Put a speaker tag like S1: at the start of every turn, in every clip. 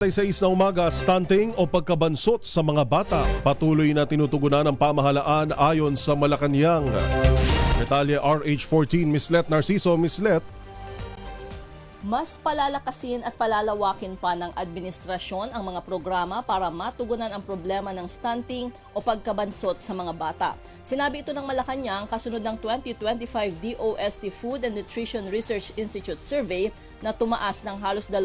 S1: Sa isang umaga, stunting o pagkabansot sa mga bata patuloy na tinutugunan ng pamahalaan ayon sa Malacanang. Detalye RH14, Mislet Narciso. Mislet.
S2: Mas palalakasin at palalawakin pa ng administrasyon ang mga programa para matugunan ang problema ng stunting o pagkabansot sa mga bata. Sinabi ito ng Malacanang kasunod ng 2025 DOST Food and Nutrition Research Institute Survey na tumaas ng halos 2%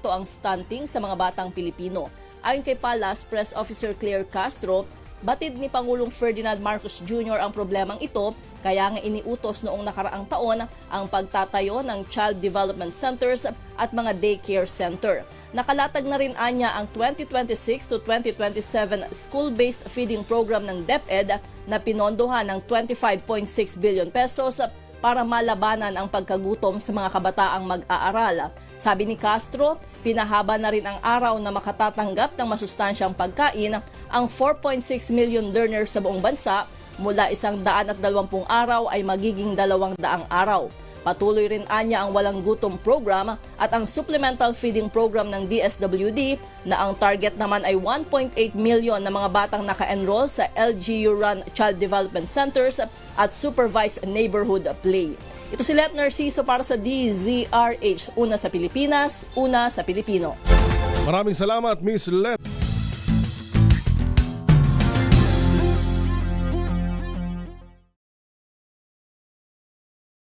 S2: ang stunting sa mga batang Pilipino. Ayon kay Palas Press Officer Claire Castro, batid ni Pangulong Ferdinand Marcos Jr. ang problemang ito, kaya nga iniutos noong nakaraang taon ang pagtatayo ng Child Development Centers at mga daycare center. Nakalatag na rin anya ang 2026 to 2027 school-based feeding program ng DepEd na pinondohan ng 25.6 billion pesos para malabanan ang pagkagutom sa mga kabataang mag-aaral. Sabi ni Castro, pinahaba na rin ang araw na makatatanggap ng masustansyang pagkain ang 4.6 million learners sa buong bansa, mula 120 araw ay magiging 200 araw. Patuloy rin anya ang walang gutom program at ang supplemental feeding program ng DSWD na ang target naman ay 1.8 million na mga batang naka-enroll sa LGU-run Child Development Centers at Supervised Neighborhood Play. Ito si Let Narciso para sa DZRH. Una sa Pilipinas, una sa Pilipino.
S1: Maraming salamat, Miss Let.